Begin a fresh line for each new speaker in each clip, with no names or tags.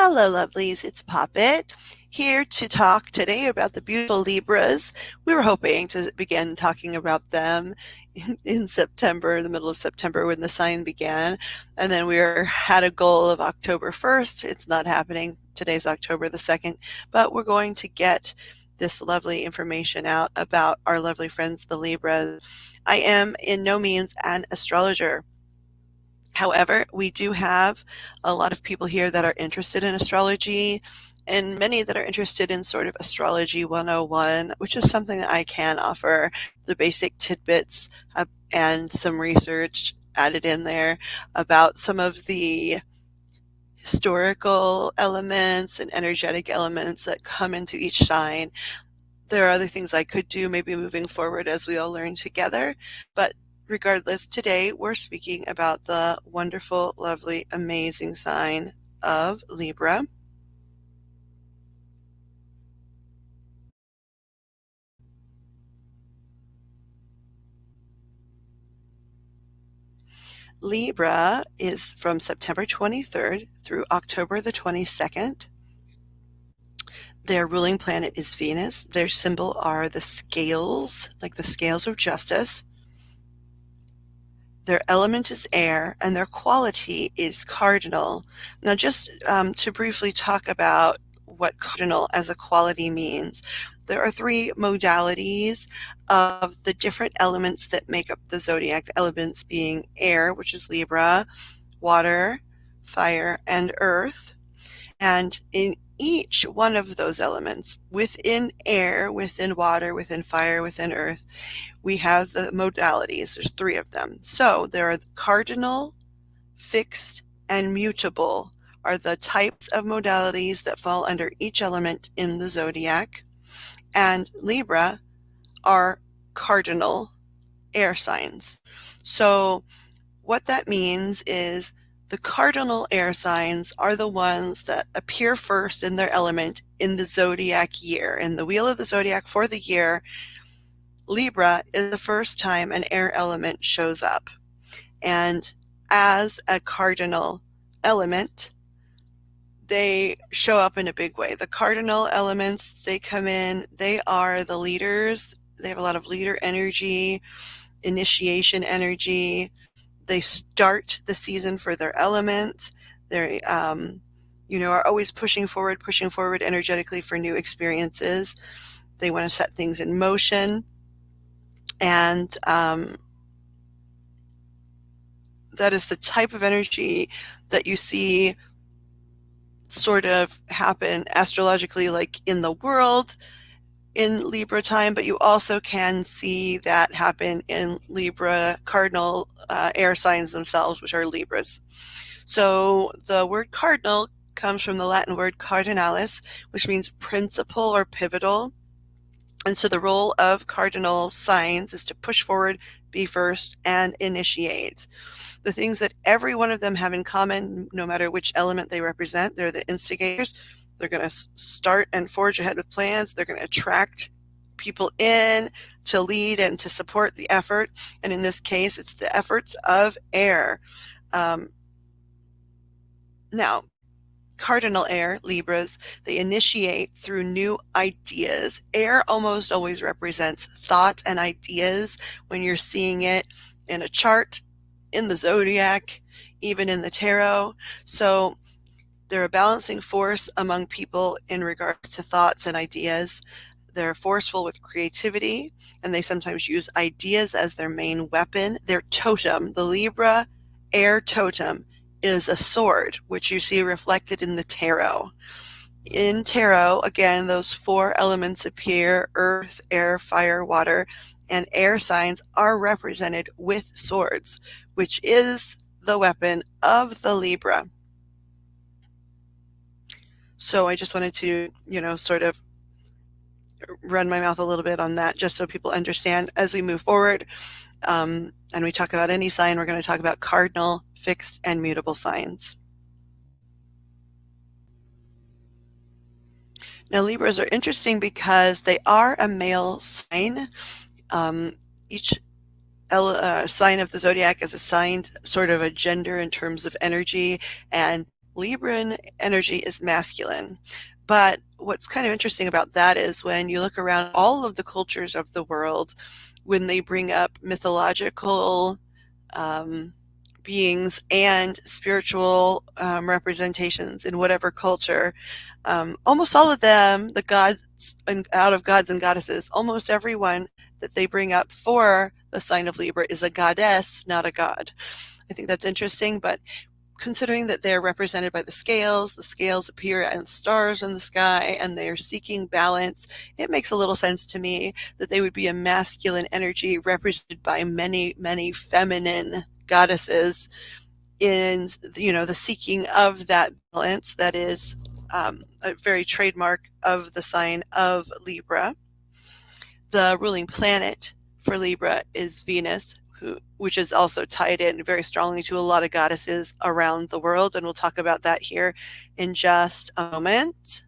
Hello, lovelies. It's Poppet here to talk today about the beautiful Libras. We were hoping to begin talking about them in September, the middle of September, when the sign began. And then had a goal of October 1st. It's not happening. Today's October the 2nd, but we're going to get this lovely information out about our lovely friends, the Libras. I am in no means an astrologer. However, we do have a lot of people here that are interested in astrology and many that are interested in sort of astrology 101, which is something that I can offer the basic tidbits and some research added in there about some of the historical elements and energetic elements that come into each sign. There are other things I could do maybe moving forward as we all learn together, but regardless, today we're speaking about the wonderful, lovely, amazing sign of Libra. Libra is from September 23rd through October the 22nd. Their ruling planet is Venus. Their symbol are the scales, like the scales of justice. Their element is air, and their quality is cardinal. Now, just to briefly talk about what cardinal as a quality means, there are three modalities of the different elements that make up the zodiac, the elements being air, which is Libra, water, fire, and earth. And in each one of those elements, within air, within water, within fire, within earth, we have the modalities. There's three of them. So there are cardinal, fixed, and mutable are the types of modalities that fall under each element in the zodiac. And Libra are cardinal air signs. So what that means is the cardinal air signs are the ones that appear first in their element in the zodiac year. In the wheel of the zodiac for the year, Libra is the first time an air element shows up. And as a cardinal element, they show up in a big way. The cardinal elements, they come in, they are the leaders. They have a lot of leader energy, initiation energy. They start the season for their element. They, are always pushing forward energetically for new experiences. They want to set things in motion. And that is the type of energy that you see sort of happen astrologically, like in the world in Libra time, but you also can see that happen in Libra cardinal air signs themselves, which are Libras. So the word cardinal comes from the Latin word cardinalis, which means principal or pivotal. And so the role of cardinal signs is to push forward, be first, and initiate. The things that every one of them have in common, no matter which element they represent, they're the instigators. They're going to start and forge ahead with plans. They're going to attract people in to lead and to support the effort. And in this case, it's the efforts of air. Now, cardinal air, Libras, they initiate through new ideas. Air almost always represents thought and ideas when you're seeing it in a chart, in the zodiac, even in the tarot. So they're a balancing force among people in regards to thoughts and ideas. They're forceful with creativity, and they sometimes use ideas as their main weapon. Their totem, the Libra air totem, is a sword, which you see reflected in the tarot. In tarot, again, those four elements appear: earth, air, fire, water, and air signs are represented with swords, which is the weapon of the Libra. So I just wanted to, sort of run my mouth a little bit on that just so people understand as we move forward. And we talk about any sign, we're going to talk about cardinal, fixed, and mutable signs. Now, Libras are interesting because they are a male sign. Each sign of the zodiac is assigned sort of a gender in terms of energy, and Libran energy is masculine. But what's kind of interesting about that is when you look around all of the cultures of the world, when they bring up mythological um, beings and spiritual representations in whatever culture, almost all of them, the gods and out of gods and goddesses, almost everyone that they bring up for the sign of Libra is a goddess, not a god. I think that's interesting, but considering that they're represented by the scales appear as stars in the sky, and they're seeking balance, it makes a little sense to me that they would be a masculine energy represented by many, many feminine goddesses in, the seeking of that balance that is a very trademark of the sign of Libra. The ruling planet for Libra is Venus, which is also tied in very strongly to a lot of goddesses around the world, and we'll talk about that here in just a moment.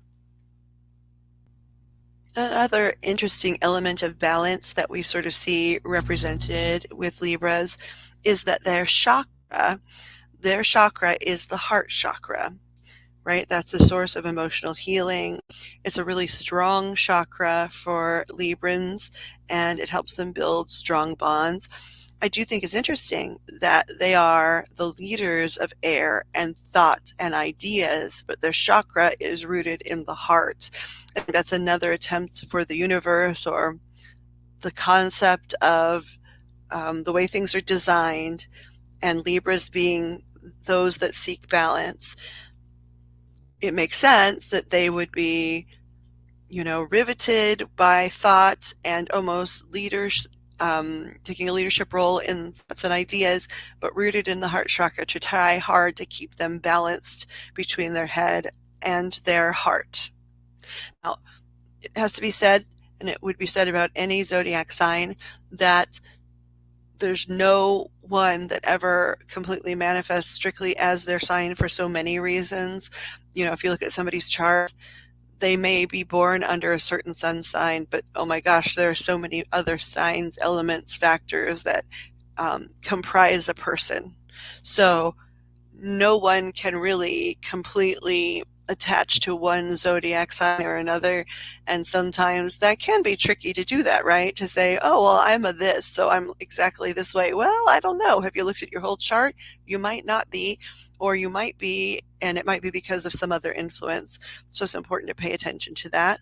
Another interesting element of balance that we sort of see represented with Libras is that their chakra is the heart chakra, right? That's the source of emotional healing. It's a really strong chakra for Librans, and it helps them build strong bonds. I do think it's interesting that they are the leaders of air and thought and ideas, but their chakra is rooted in the heart. I think that's another attempt for the universe, or the concept of the way things are designed, and Libras being those that seek balance. It makes sense that they would be, riveted by thought and almost leaders, taking a leadership role in thoughts and ideas, but rooted in the heart chakra to try hard to keep them balanced between their head and their heart. Now, it has to be said, and it would be said about any zodiac sign, that there's no one that ever completely manifests strictly as their sign for so many reasons. If you look at somebody's chart, they may be born under a certain sun sign, but oh my gosh, there are so many other signs, elements, factors that comprise a person. So no one can really completely attach to one zodiac sign or another, and sometimes that can be tricky to do that, right? To say, oh, well, I'm a this, so I'm exactly this way. Well, I don't know. Have you looked at your whole chart? You might not be, or you might be, and it might be because of some other influence. So it's important to pay attention to that.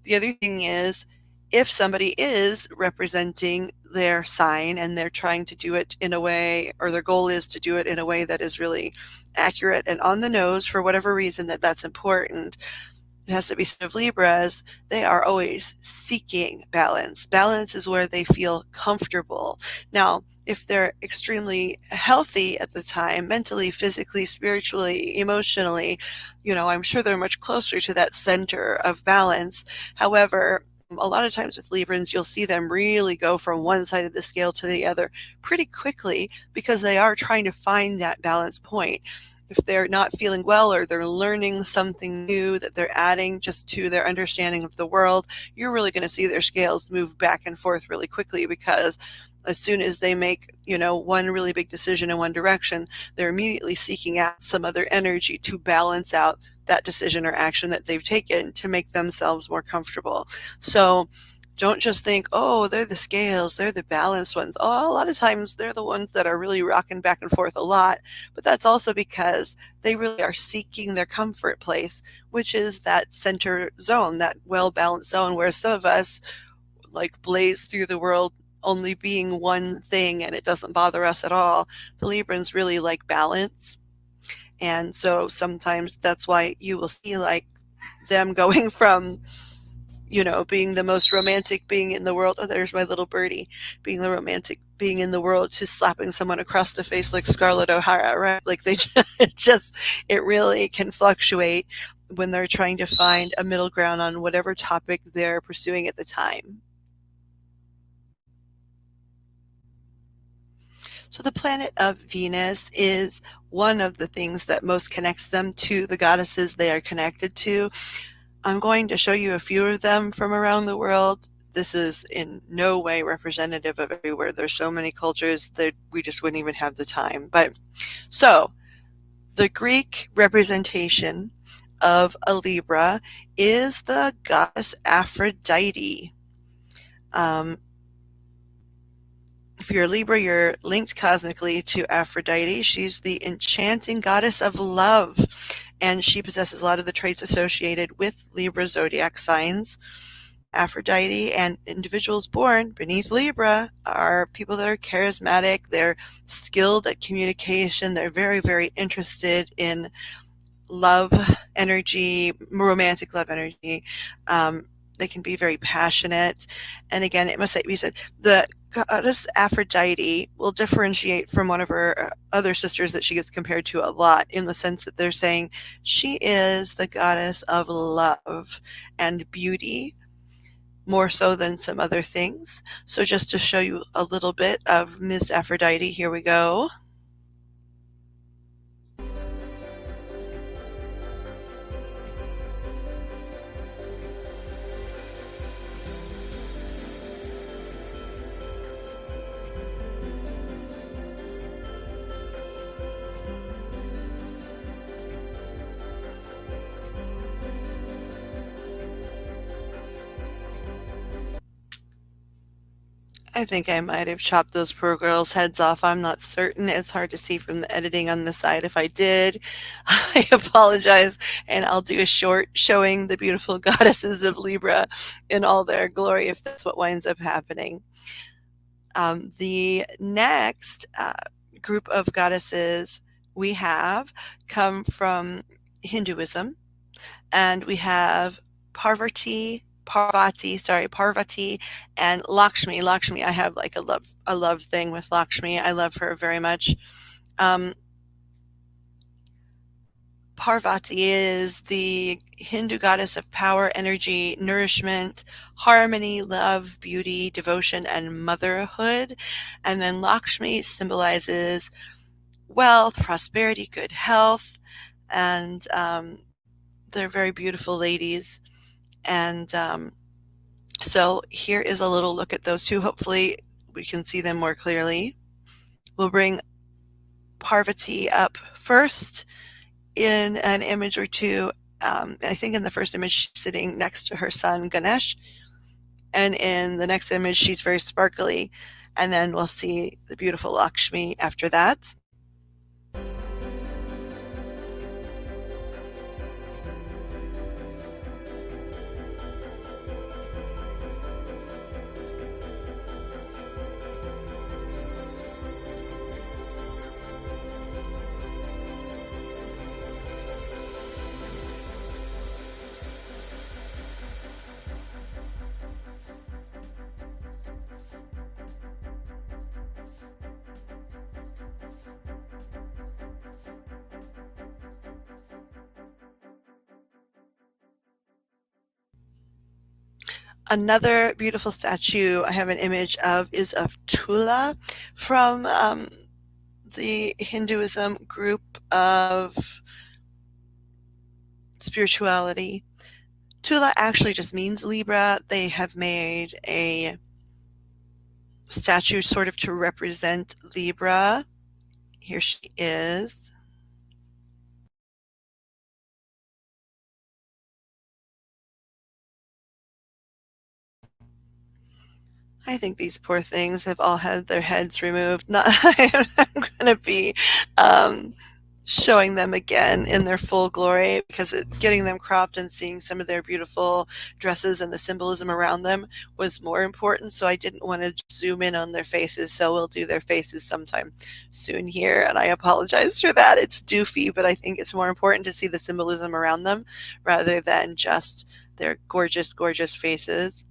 The other thing is, if somebody is representing their sign and they're trying to do it in a way, or their goal is to do it in a way that is really accurate and on the nose, for whatever reason that's important, it has to be said of Libras, they are always seeking balance. Balance is where they feel comfortable. Now, if they're extremely healthy at the time, mentally, physically, spiritually, emotionally, I'm sure they're much closer to that center of balance. However, a lot of times with Librans, you'll see them really go from one side of the scale to the other pretty quickly, because they are trying to find that balance point. If they're not feeling well, or they're learning something new that they're adding just to their understanding of the world, you're really going to see their scales move back and forth really quickly, because as soon as they make, one really big decision in one direction, they're immediately seeking out some other energy to balance out that decision or action that they've taken to make themselves more comfortable. So don't just think, oh, they're the scales, they're the balanced ones. Oh, a lot of times they're the ones that are really rocking back and forth a lot, but that's also because they really are seeking their comfort place, which is that center zone, that well-balanced zone, where some of us like blaze through the world only being one thing and it doesn't bother us at all. The Librans really like balance. And so sometimes that's why you will see like them going from, being the most romantic being in the world. Oh, there's my little birdie. Being the romantic being in the world to slapping someone across the face like Scarlett O'Hara, right? Like it really can fluctuate when they're trying to find a middle ground on whatever topic they're pursuing at the time. So the planet of Venus is one of the things that most connects them to the goddesses they are connected to. I'm going to show you a few of them from around the world. This is in no way representative of everywhere. There's so many cultures that we just wouldn't even have the time. But so The Greek representation of a Libra is the goddess Aphrodite. Um, if you're a Libra, you're linked cosmically to Aphrodite. She's the enchanting goddess of love, and she possesses a lot of the traits associated with Libra zodiac signs. Aphrodite and individuals born beneath Libra are people that are charismatic, they're skilled at communication, they're very, very interested in love energy, romantic love energy. They can be very passionate. And again, it must be said, the goddess Aphrodite will differentiate from one of her other sisters that she gets compared to a lot, in the sense that they're saying she is the goddess of love and beauty, more so than some other things. So just to show you a little bit of Miss Aphrodite, here we go. I think I might have chopped those poor girls' heads off. I'm not certain. It's hard to see from the editing on the side. If I did, I apologize, and I'll do a short showing the beautiful goddesses of Libra in all their glory if that's what winds up happening. The next group of goddesses we have come from Hinduism, and we have Parvati, and Lakshmi. Lakshmi, I have like a love thing with Lakshmi. I love her very much. Parvati is the Hindu goddess of power, energy, nourishment, harmony, love, beauty, devotion, and motherhood. And then Lakshmi symbolizes wealth, prosperity, good health, and they're very beautiful ladies. And so here is a little look at those two. Hopefully we can see them more clearly. We'll bring Parvati up first in an image or two. I think in the first image she's sitting next to her son Ganesh, and in the next image she's very sparkly, and then we'll see the beautiful Lakshmi after that. Another beautiful statue I have an image of is of Tula from the Hinduism group of spirituality. Tula actually just means Libra. They have made a statue sort of to represent Libra. Here she is. I think these poor things have all had their heads removed. Not, I'm going to be showing them again in their full glory, because getting them cropped and seeing some of their beautiful dresses and the symbolism around them was more important. So I didn't want to zoom in on their faces. So we'll do their faces sometime soon here. And I apologize for that. It's doofy, but I think it's more important to see the symbolism around them rather than just their gorgeous, gorgeous faces.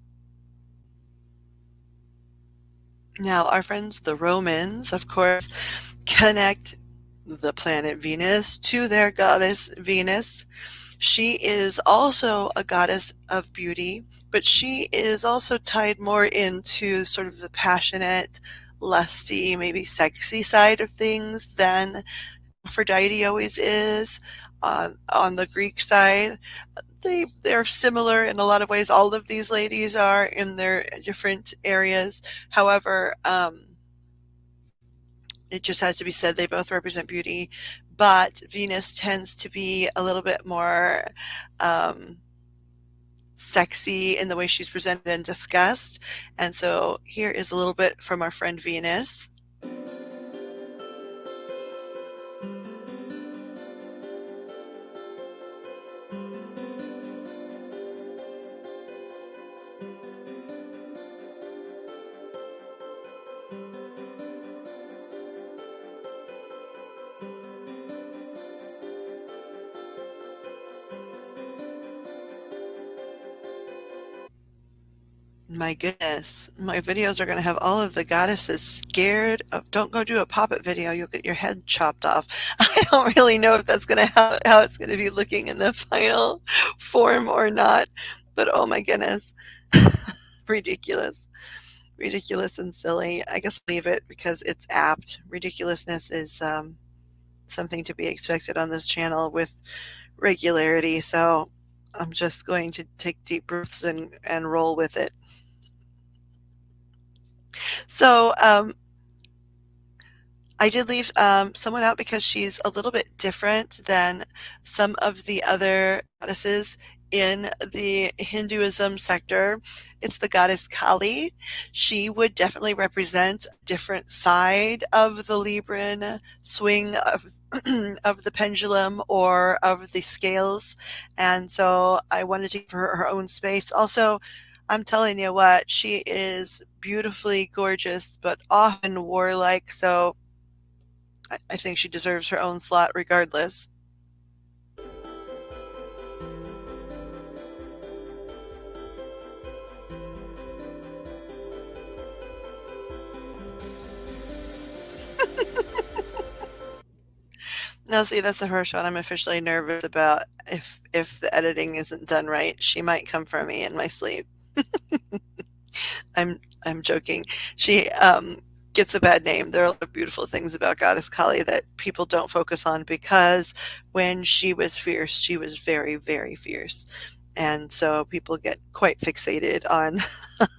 Now, our friends, the Romans, of course, connect the planet Venus to their goddess Venus. She is also a goddess of beauty, but she is also tied more into sort of the passionate, lusty, maybe sexy side of things than Aphrodite always is. On the Greek side, they're similar in a lot of ways. All of these ladies are in their different areas. However, It just has to be said they both represent beauty, but Venus tends to be a little bit more um, sexy in the way she's presented and discussed. And so here is a little bit from our friend Venus. My goodness, my videos are going to have all of the goddesses scared of, don't go do a pop-it video, you'll get your head chopped off. I don't really know if that's going to how it's going to be looking in the final form or not, but oh my goodness, ridiculous, ridiculous and silly. I guess I'll leave it because it's apt. Ridiculousness is something to be expected on this channel with regularity, so I'm just going to take deep breaths and roll with it. So I did leave someone out because she's a little bit different than some of the other goddesses in the Hinduism sector. It's the goddess Kali. She would definitely represent a different side of the Libran swing of of the pendulum or of the scales, and so I wanted to give her her own space. Also, I'm telling you what, she is beautifully gorgeous, but often warlike, so I think she deserves her own slot regardless. Now, see, that's the first one I'm officially nervous about. If the editing isn't done right, she might come for me in my sleep. I'm I'm joking. She gets a bad name. There are a lot of beautiful things about Goddess Kali that people don't focus on because when she was fierce, she was very, very fierce. And so people get quite fixated on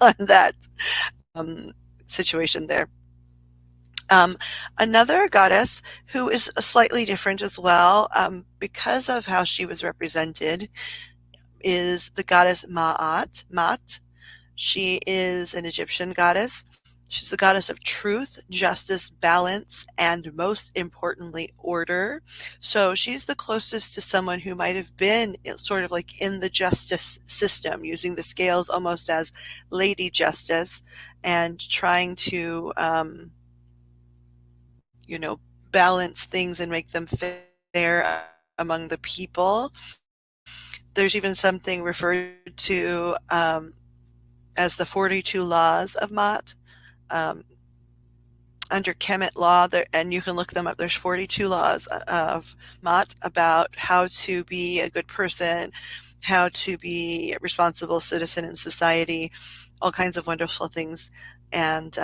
on that um, situation there. Um, Another goddess who is slightly different as well, because of how she was represented, is the goddess Ma'at. Mat. She is an Egyptian goddess. She's the goddess of truth, justice, balance, and most importantly, order. So she's the closest to someone who might have been sort of like in the justice system, using the scales almost as Lady Justice and trying to, you know, balance things and make them fair among the people. There's even something referred to as the 42 laws of Ma'at. Um, Under Kemet law, there, and you can look them up, there's 42 laws of Ma'at about how to be a good person, how to be a responsible citizen in society, all kinds of wonderful things. And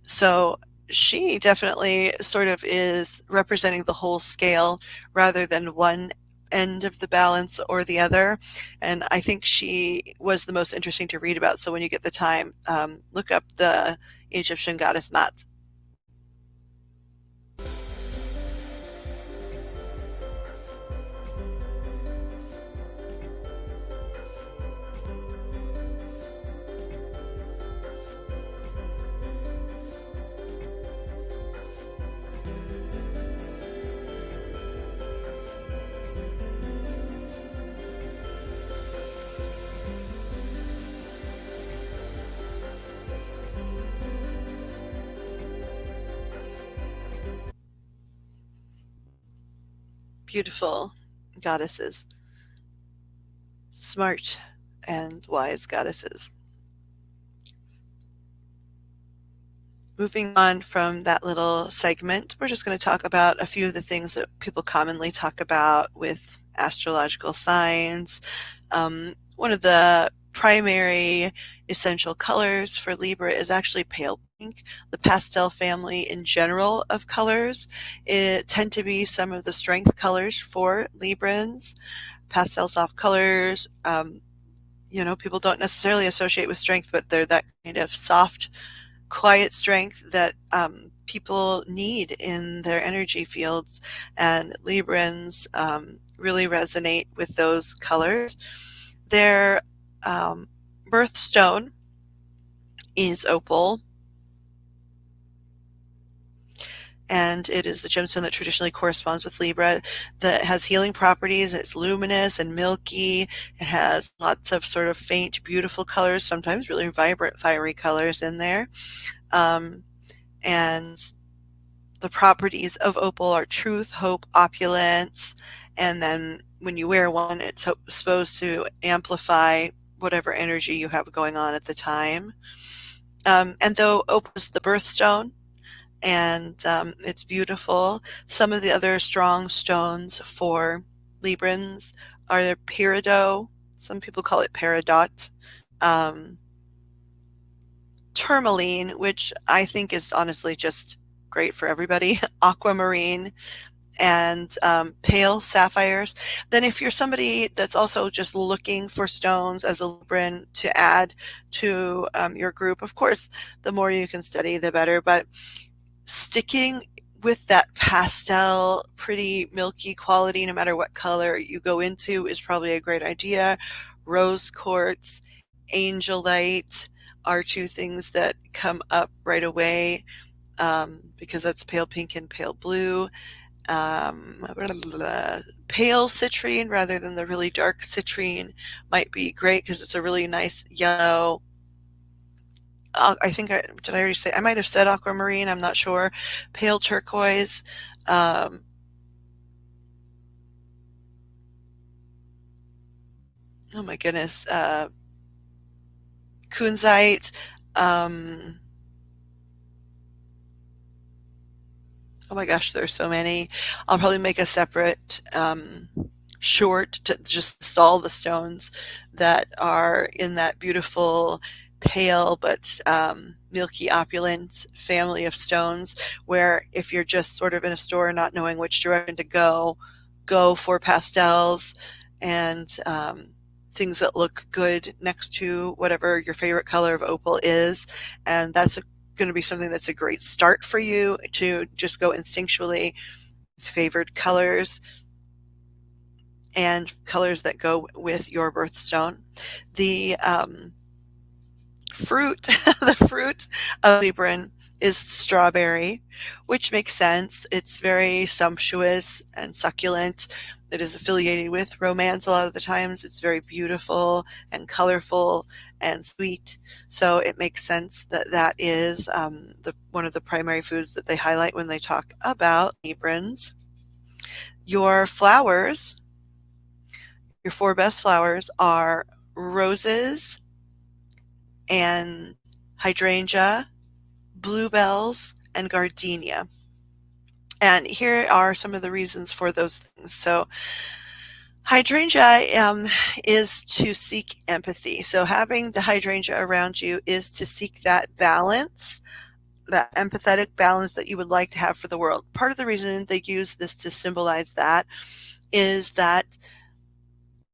so she definitely sort of is representing the whole scale rather than one end of the balance or the other. And I think she was the most interesting to read about. So when you get the time, look up the Egyptian goddess Ma'at. Beautiful goddesses, smart and wise goddesses. Moving on from that little segment, we're just going to talk about a few of the things that people commonly talk about with astrological signs. One of the primary essential colors for Libra is actually pale pink. The pastel family in general of colors tend to be some of the strength colors for Librans. Pastel soft colors, you know, people don't necessarily associate with strength, but they're that kind of soft quiet strength that people need in their energy fields, and Librans really resonate with those colors. Their um, birthstone is opal, and it is the gemstone that traditionally corresponds with Libra, that has healing properties. It's luminous and milky. It has lots of sort of faint, beautiful colors, sometimes really vibrant, fiery colors in there. Um, and the properties of opal are truth, hope, opulence, and then when you wear one, it's supposed to amplify whatever energy you have going on at the time. And though opal is the birthstone, and it's beautiful, some of the other strong stones for Librans are peridot, some people call it peridot, um, tourmaline, which I think is honestly just great for everybody, aquamarine, and pale sapphires. Then if you're somebody that's also just looking for stones as a Libran to add to your group, of course, the more you can study, the better. But sticking with that pastel, pretty milky quality, no matter what color you go into, is probably a great idea. Rose quartz, angelite are two things that come up right away, because that's pale pink and pale blue. Pale citrine rather than the really dark citrine might be great because it's a really nice yellow. I think did I already say? I might have said aquamarine. I'm not sure. Pale turquoise. Um, oh my goodness. Kunzite. Um, oh my gosh, there's so many. I'll probably make a separate short to just list all the stones that are in that beautiful pale but milky opulent family of stones, where if you're just sort of in a store not knowing which direction to go for pastels and things that look good next to whatever your favorite color of opal is. And that's going to be something that's a great start for you to just go instinctually with favored colors and colors that go with your birthstone. The fruit, the fruit of Libran is strawberry, which makes sense. It's very sumptuous and succulent. It is affiliated with romance a lot of the times. It's very beautiful and colorful and sweet. So it makes sense that that is one of the primary foods that they highlight when they talk about Librans. Your flowers, your four best flowers are roses and hydrangea, bluebells, and gardenia. And here are some of the reasons for those things. So hydrangea is to seek empathy. So having the hydrangea around you is to seek that balance, that empathetic balance that you would like to have for the world. Part of the reason they use this to symbolize that is that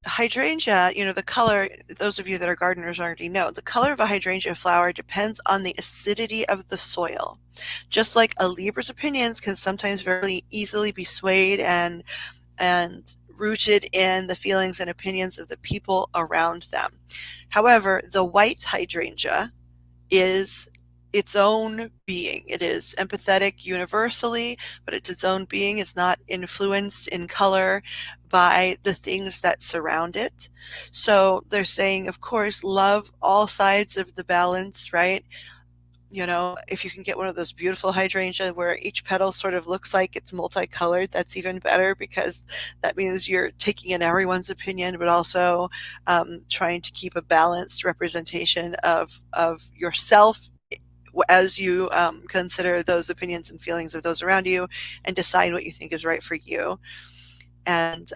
hydrangea, the color, those of you that are gardeners already know, the color of a hydrangea flower depends on the acidity of the soil. Just like a Libra's opinions can sometimes very easily be swayed and rooted in the feelings and opinions of the people around them. However, the white hydrangea is its own being. It is empathetic universally, but it's its own being. It's not influenced in color by the things that surround it. So they're saying, of course, love all sides of the balance, right? If you can get one of those beautiful hydrangea where each petal sort of looks like it's multicolored, that's even better, because that means you're taking in everyone's opinion, but also trying to keep a balanced representation of yourself as you consider those opinions and feelings of those around you and decide what you think is right for you. And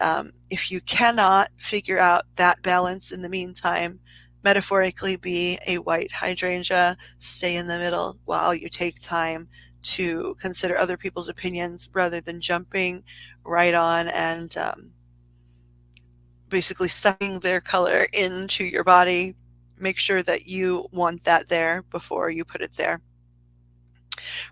if you cannot figure out that balance in the meantime, metaphorically be a white hydrangea, stay in the middle while you take time to consider other people's opinions rather than jumping right on and basically sucking their color into your body. Make sure that you want that there before you put it there.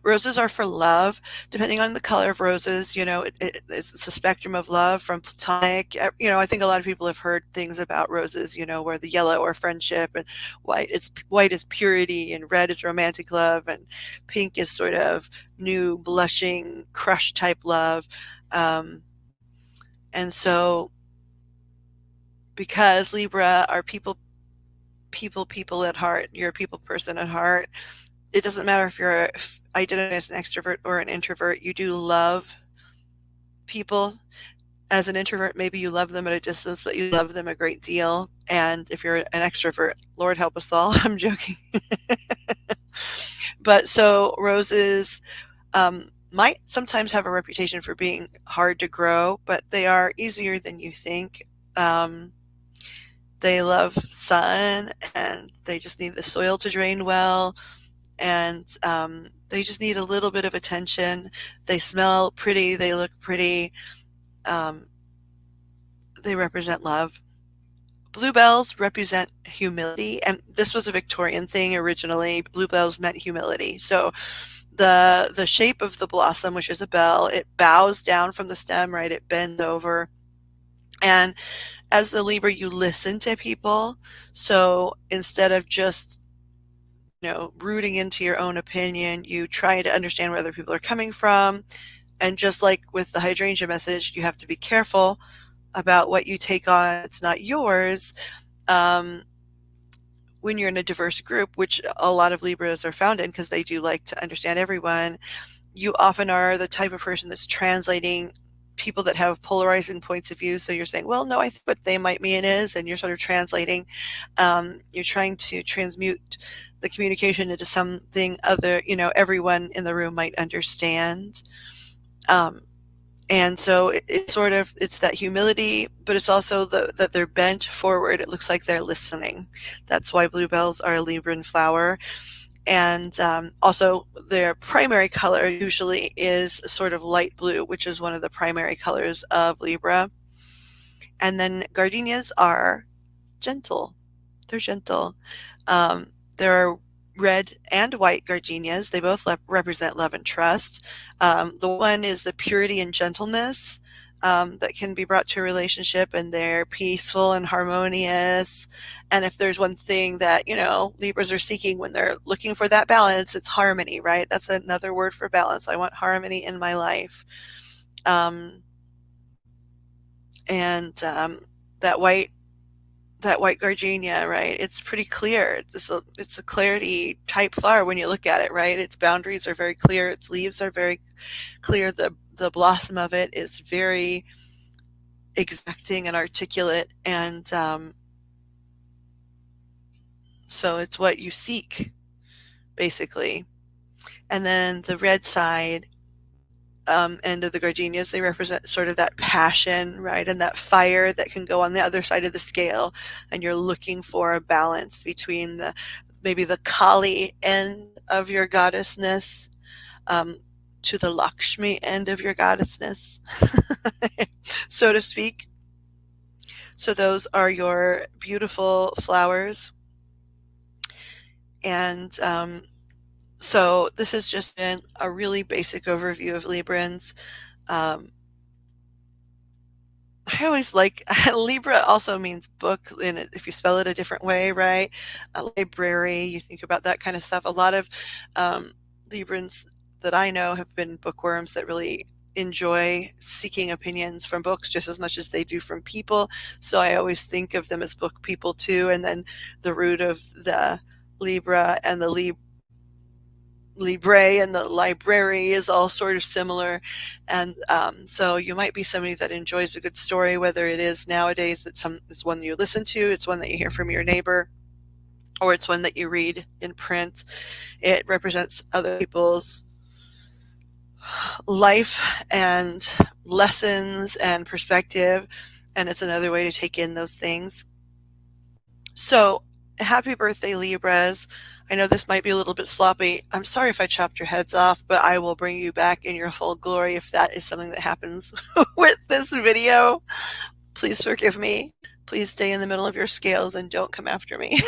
Roses are for love. Depending on the color of roses, it's a spectrum of love from platonic. I think a lot of people have heard things about roses, where the yellow are friendship and white is purity and red is romantic love and pink is sort of new blushing crush type love. Um, and so because Libra are people at heart, you're a people person at heart. It doesn't matter if you're identified as an extrovert or an introvert. You do love people. As an introvert, maybe you love them at a distance, but you love them a great deal. And if you're an extrovert, Lord help us all. I'm joking. But so roses might sometimes have a reputation for being hard to grow, but they are easier than you think. They love sun, and they just need the soil to drain well, and they just need a little bit of attention. They smell pretty, they look pretty, um, they represent love. Bluebells represent humility, and this was a Victorian thing originally. Bluebells meant humility. So the shape of the blossom, which is a bell, it bows down from the stem, right? It bends over. And as a Libra, you listen to people. So instead of just rooting into your own opinion, you try to understand where other people are coming from. And just like with the hydrangea message, you have to be careful about what you take on. It's not yours. When you're in a diverse group, which a lot of Libras are found in because they do like to understand everyone, you often are the type of person that's translating people that have polarizing points of view. So you're saying, well, no, I think what they might mean is, and you're sort of translating. You're trying to transmute the communication into something other, everyone in the room might understand. And so it's that humility, but it's also that they're bent forward. It looks like they're listening. That's why bluebells are a Libran flower. And also their primary color usually is sort of light blue, which is one of the primary colors of Libra. And then gardenias are gentle. They're gentle. There are red and white gardenias. They both represent love and trust. The one is the purity and gentleness that can be brought to a relationship, and they're peaceful and harmonious. And if there's one thing that, Libras are seeking when they're looking for that balance, it's harmony, right? That's another word for balance. I want harmony in my life. And that white gardenia, right? It's pretty clear. It's a clarity type flower when you look at it, right? Its boundaries are very clear. Its leaves are very clear. The blossom of it is very exacting and articulate. And so it's what you seek, basically. And then the red side end of the gardenias, they represent sort of that passion, right? And that fire that can go on the other side of the scale. And you're looking for a balance between maybe the Kali end of your goddessness to the Lakshmi end of your goddessness, so to speak. So those are your beautiful flowers. And so this has just been a really basic overview of Librans. I always like Libra also means book, and if you spell it a different way, right? A library, you think about that kind of stuff. A lot of Librans that I know have been bookworms that really enjoy seeking opinions from books just as much as they do from people. So I always think of them as book people too. And then the root of the Libra and the Libre and the library is all sort of similar. And so you might be somebody that enjoys a good story, whether it is nowadays that it's one you listen to, it's one that you hear from your neighbor, or it's one that you read in print. It represents other people's life and lessons and perspective, and it's another way to take in those things. So happy birthday, Libras. I know this might be a little bit sloppy. I'm sorry if I chopped your heads off, but I will bring you back in your full glory if that is something that happens with this video. Please forgive me. Please stay in the middle of your scales and don't come after me.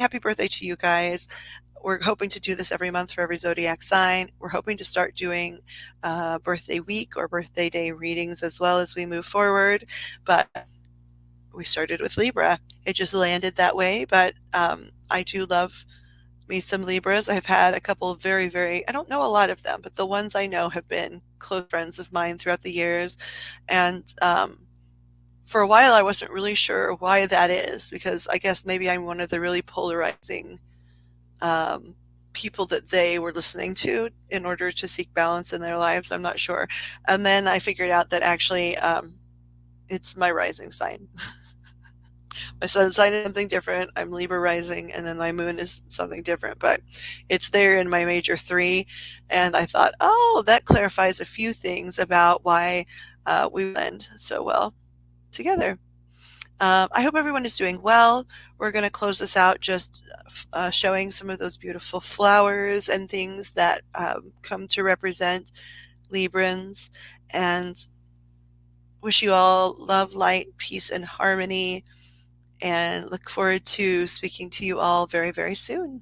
Happy birthday to you guys. we're hoping to do this every month for every zodiac sign. We're hoping to start doing birthday week or birthday day readings as well as we move forward. But we started with Libra. It just landed that way. But I do love me some Libras. I've had a couple of very, very, I don't know a lot of them, but the ones I know have been close friends of mine throughout the years. And for a while, I wasn't really sure why that is, because I guess maybe I'm one of the really polarizing um, people that they were listening to in order to seek balance in their lives. I'm not sure. And then I figured out that actually it's my rising sign. My sun sign is something different. I'm Libra rising, and then my moon is something different, but it's there in my major three. And I thought, oh, that clarifies a few things about why we blend so well together. I hope everyone is doing well. We're going to close this out just showing some of those beautiful flowers and things that come to represent Librans, and wish you all love, light, peace, and harmony, and look forward to speaking to you all very, very soon.